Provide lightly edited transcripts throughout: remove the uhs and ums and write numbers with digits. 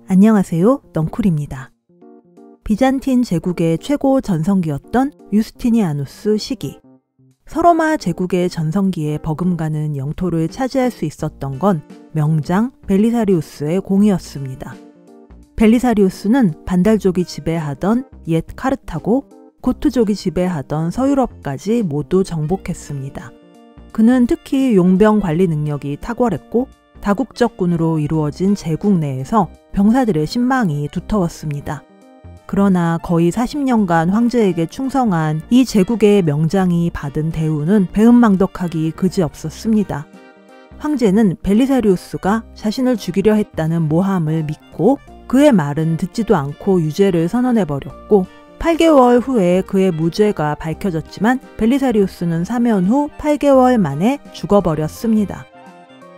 안녕하세요, 넝쿨입니다. 비잔틴 제국의 최고 전성기였던 유스티니아누스 시기. 서로마 제국의 전성기에 버금가는 영토를 차지할 수 있었던 건 명장 벨리사리우스의 공이었습니다. 벨리사리우스는 반달족이 지배하던 옛 카르타고, 고트족이 지배하던 서유럽까지 모두 정복했습니다. 그는 특히 용병 관리 능력이 탁월했고 다국적군으로 이루어진 제국 내에서 병사들의 신망이 두터웠습니다. 그러나 거의 40년간 황제에게 충성한 이 제국의 명장이 받은 대우는 배은망덕하기 그지없었습니다. 황제는 벨리사리우스가 자신을 죽이려 했다는 모함을 믿고 그의 말은 듣지도 않고 유죄를 선언해버렸고, 8개월 후에 그의 무죄가 밝혀졌지만 벨리사리우스는 사면 후 8개월 만에 죽어버렸습니다.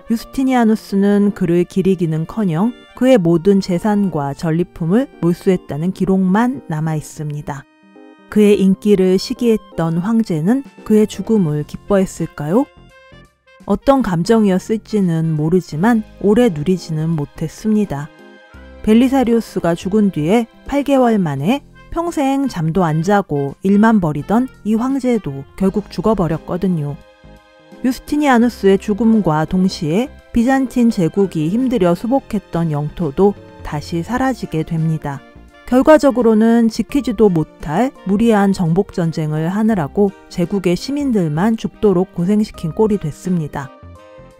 유스티니아누스는 그를 기리기는커녕 그의 모든 재산과 전리품을 몰수했다는 기록만 남아있습니다. 그의 인기를 시기했던 황제는 그의 죽음을 기뻐했을까요? 어떤 감정이었을지는 모르지만 오래 누리지는 못했습니다. 벨리사리우스가 죽은 뒤에 8개월 만에 평생 잠도 안 자고 일만 벌이던 이 황제도 결국 죽어버렸거든요. 유스티니아누스의 죽음과 동시에 비잔틴 제국이 힘들여 수복했던 영토도 다시 사라지게 됩니다. 결과적으로는 지키지도 못할 무리한 정복전쟁을 하느라고 제국의 시민들만 죽도록 고생시킨 꼴이 됐습니다.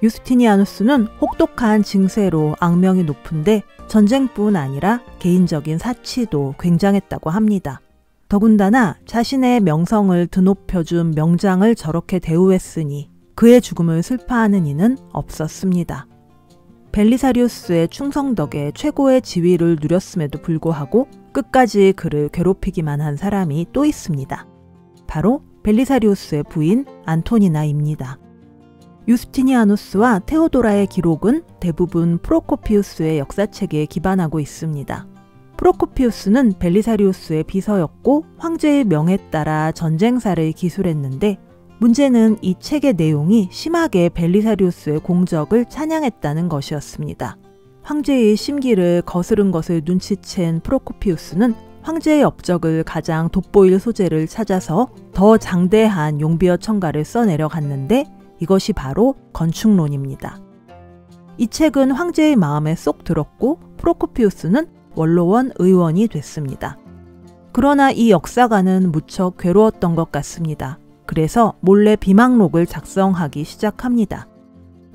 유스티니아누스는 혹독한 징세로 악명이 높은데 전쟁뿐 아니라 개인적인 사치도 굉장했다고 합니다. 더군다나 자신의 명성을 드높여준 명장을 저렇게 대우했으니 그의 죽음을 슬퍼하는 이는 없었습니다. 벨리사리우스의 충성 덕에 최고의 지위를 누렸음에도 불구하고 끝까지 그를 괴롭히기만 한 사람이 또 있습니다. 바로 벨리사리우스의 부인 안토니나입니다. 유스티니아누스와 테오도라의 기록은 대부분 프로코피우스의 역사책에 기반하고 있습니다. 프로코피우스는 벨리사리우스의 비서였고 황제의 명에 따라 전쟁사를 기술했는데, 문제는 이 책의 내용이 심하게 벨리사리우스의 공적을 찬양했다는 것이었습니다. 황제의 심기를 거스른 것을 눈치챈 프로코피우스는 황제의 업적을 가장 돋보일 소재를 찾아서 더 장대한 용비어 첨가를 써내려갔는데, 이것이 바로 건축론입니다. 이 책은 황제의 마음에 쏙 들었고 프로코피우스는 원로원 의원이 됐습니다. 그러나 이 역사가는 무척 괴로웠던 것 같습니다. 그래서 몰래 비망록을 작성하기 시작합니다.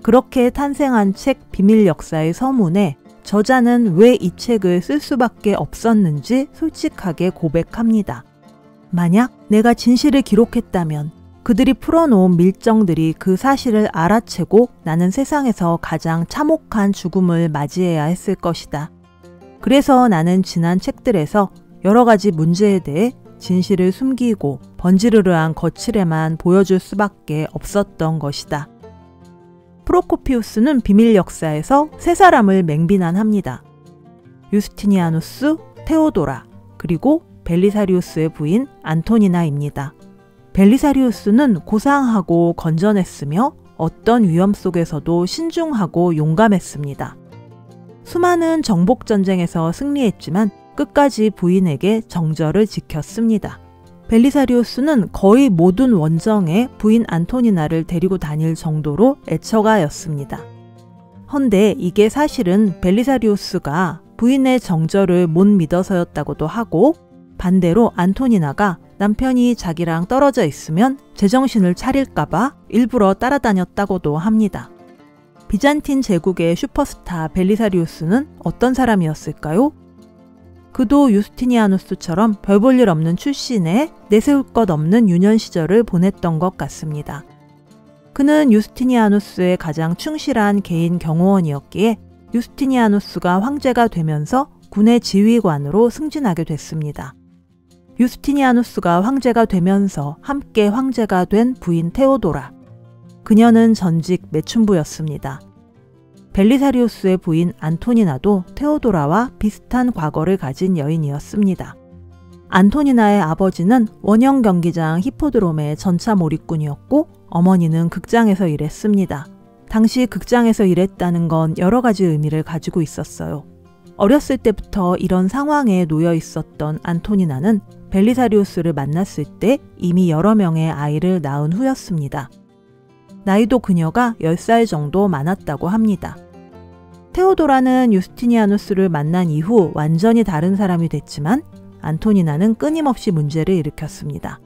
그렇게 탄생한 책 비밀 역사의 서문에 저자는 왜 이 책을 쓸 수밖에 없었는지 솔직하게 고백합니다. 만약 내가 진실을 기록했다면 그들이 풀어놓은 밀정들이 그 사실을 알아채고 나는 세상에서 가장 참혹한 죽음을 맞이해야 했을 것이다. 그래서 나는 지난 책들에서 여러 가지 문제에 대해 진실을 숨기고 번지르르한 거칠에만 보여줄 수밖에 없었던 것이다. 프로코피우스는 비밀 역사에서 세 사람을 맹비난합니다. 유스티니아누스, 테오도라, 그리고 벨리사리우스의 부인 안토니나입니다. 벨리사리우스는 고상하고 건전했으며 어떤 위험 속에서도 신중하고 용감했습니다. 수많은 정복전쟁에서 승리했지만 끝까지 부인에게 정절을 지켰습니다. 벨리사리우스는 거의 모든 원정에 부인 안토니나를 데리고 다닐 정도로 애처가였습니다. 헌데 이게 사실은 벨리사리우스가 부인의 정절을 못 믿어서였다고도 하고, 반대로 안토니나가 남편이 자기랑 떨어져 있으면 제정신을 차릴까봐 일부러 따라다녔다고도 합니다. 비잔틴 제국의 슈퍼스타 벨리사리우스는 어떤 사람이었을까요? 그도 유스티니아누스처럼 별 볼 일 없는 출신에 내세울 것 없는 유년 시절을 보냈던 것 같습니다. 그는 유스티니아누스의 가장 충실한 개인 경호원이었기에 유스티니아누스가 황제가 되면서 군의 지휘관으로 승진하게 됐습니다. 유스티니아누스가 황제가 되면서 함께 황제가 된 부인 테오도라. 그녀는 전직 매춘부였습니다. 벨리사리우스의 부인 안토니나도 테오도라와 비슷한 과거를 가진 여인이었습니다. 안토니나의 아버지는 원형 경기장 히포드롬의 전차 몰입꾼이었고 어머니는 극장에서 일했습니다. 당시 극장에서 일했다는 건 여러 가지 의미를 가지고 있었어요. 어렸을 때부터 이런 상황에 놓여 있었던 안토니나는 벨리사리우스를 만났을 때 이미 여러 명의 아이를 낳은 후였습니다. 나이도 그녀가 10살 정도 많았다고 합니다. 테오도라는 유스티니아누스를 만난 이후 완전히 다른 사람이 됐지만 안토니나는 끊임없이 문제를 일으켰습니다.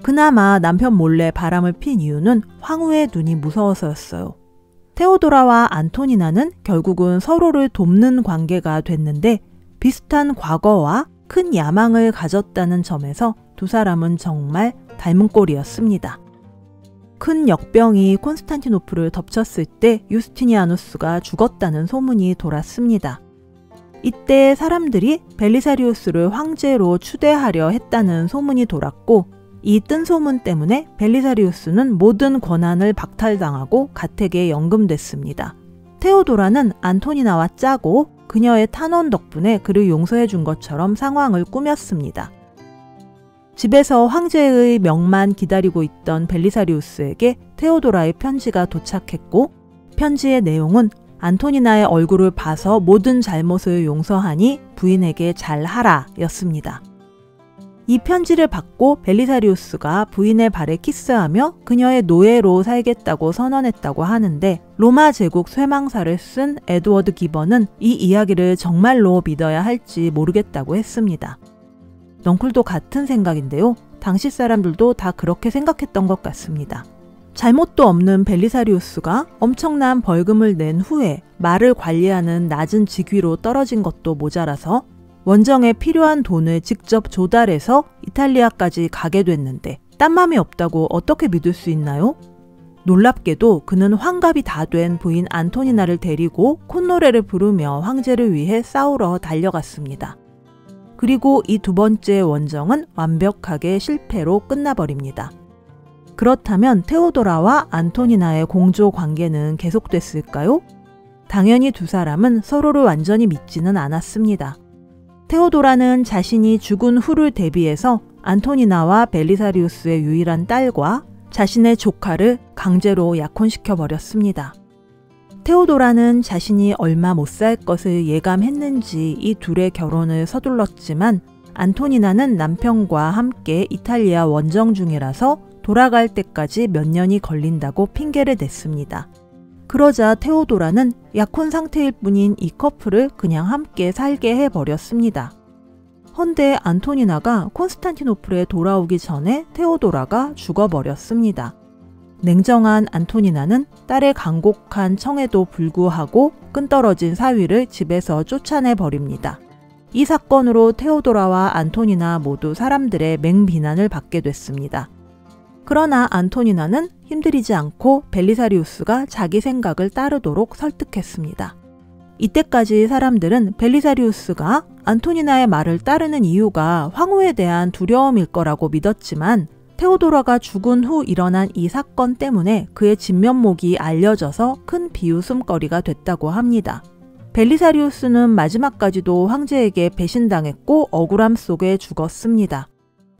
그나마 남편 몰래 바람을 핀 이유는 황후의 눈이 무서워서였어요. 테오도라와 안토니나는 결국은 서로를 돕는 관계가 됐는데 비슷한 과거와 큰 야망을 가졌다는 점에서 두 사람은 정말 닮은 꼴이었습니다. 큰 역병이 콘스탄티노플을 덮쳤을 때 유스티니아누스가 죽었다는 소문이 돌았습니다. 이때 사람들이 벨리사리우스를 황제로 추대하려 했다는 소문이 돌았고 이 뜬 소문 때문에 벨리사리우스는 모든 권한을 박탈당하고 가택에 연금됐습니다. 테오도라는 안토니나와 짜고 그녀의 탄원 덕분에 그를 용서해 준 것처럼 상황을 꾸몄습니다. 집에서 황제의 명만 기다리고 있던 벨리사리우스에게 테오도라의 편지가 도착했고 편지의 내용은 안토니나의 얼굴을 봐서 모든 잘못을 용서하니 부인에게 잘하라 였습니다. 이 편지를 받고 벨리사리우스가 부인의 발에 키스하며 그녀의 노예로 살겠다고 선언했다고 하는데 로마 제국 쇠망사를 쓴 에드워드 기번은 이 이야기를 정말로 믿어야 할지 모르겠다고 했습니다. 넝쿨도 같은 생각인데요. 당시 사람들도 다 그렇게 생각했던 것 같습니다. 잘못도 없는 벨리사리우스가 엄청난 벌금을 낸 후에 말을 관리하는 낮은 직위로 떨어진 것도 모자라서 원정에 필요한 돈을 직접 조달해서 이탈리아까지 가게 됐는데 딴 맘이 없다고 어떻게 믿을 수 있나요? 놀랍게도 그는 환갑이 다 된 부인 안토니나를 데리고 콧노래를 부르며 황제를 위해 싸우러 달려갔습니다. 그리고 이 두 번째 원정은 완벽하게 실패로 끝나버립니다. 그렇다면 테오도라와 안토니나의 공조 관계는 계속됐을까요? 당연히 두 사람은 서로를 완전히 믿지는 않았습니다. 테오도라는 자신이 죽은 후를 대비해서 안토니나와 벨리사리우스의 유일한 딸과 자신의 조카를 강제로 약혼시켜 버렸습니다. 테오도라는 자신이 얼마 못 살 것을 예감했는지 이 둘의 결혼을 서둘렀지만 안토니나는 남편과 함께 이탈리아 원정 중이라서 돌아갈 때까지 몇 년이 걸린다고 핑계를 댔습니다. 그러자 테오도라는 약혼 상태일 뿐인 이 커플을 그냥 함께 살게 해버렸습니다. 헌데 안토니나가 콘스탄티노플에 돌아오기 전에 테오도라가 죽어버렸습니다. 냉정한 안토니나는 딸의 간곡한 청에도 불구하고 끈떨어진 사위를 집에서 쫓아내버립니다. 이 사건으로 테오도라와 안토니나 모두 사람들의 맹비난을 받게 됐습니다. 그러나 안토니나는 힘들이지 않고 벨리사리우스가 자기 생각을 따르도록 설득했습니다. 이때까지 사람들은 벨리사리우스가 안토니나의 말을 따르는 이유가 황후에 대한 두려움일 거라고 믿었지만 테오도라가 죽은 후 일어난 이 사건 때문에 그의 진면목이 알려져서 큰 비웃음거리가 됐다고 합니다. 벨리사리우스는 마지막까지도 황제에게 배신당했고 억울함 속에 죽었습니다.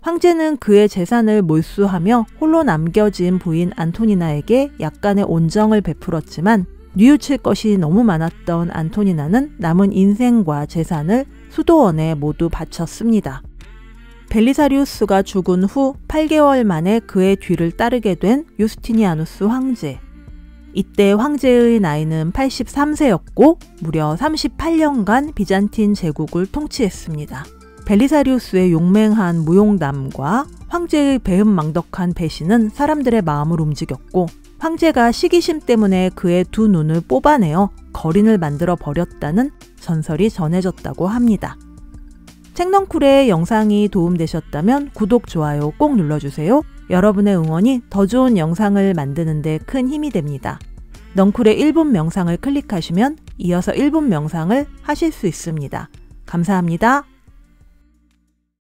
황제는 그의 재산을 몰수하며 홀로 남겨진 부인 안토니나에게 약간의 온정을 베풀었지만 뉘우칠 것이 너무 많았던 안토니나는 남은 인생과 재산을 수도원에 모두 바쳤습니다. 벨리사리우스가 죽은 후 8개월 만에 그의 뒤를 따르게 된 유스티니아누스 황제. 이때 황제의 나이는 83세였고 무려 38년간 비잔틴 제국을 통치했습니다. 벨리사리우스의 용맹한 무용담과 황제의 배은망덕한 배신은 사람들의 마음을 움직였고 황제가 시기심 때문에 그의 두 눈을 뽑아내어 거린을 만들어 버렸다는 전설이 전해졌다고 합니다. 책넝쿨의 영상이 도움되셨다면 구독, 좋아요 꼭 눌러주세요. 여러분의 응원이 더 좋은 영상을 만드는 데 큰 힘이 됩니다. 넝쿨의 1분 명상을 클릭하시면 이어서 1분 명상을 하실 수 있습니다. 감사합니다.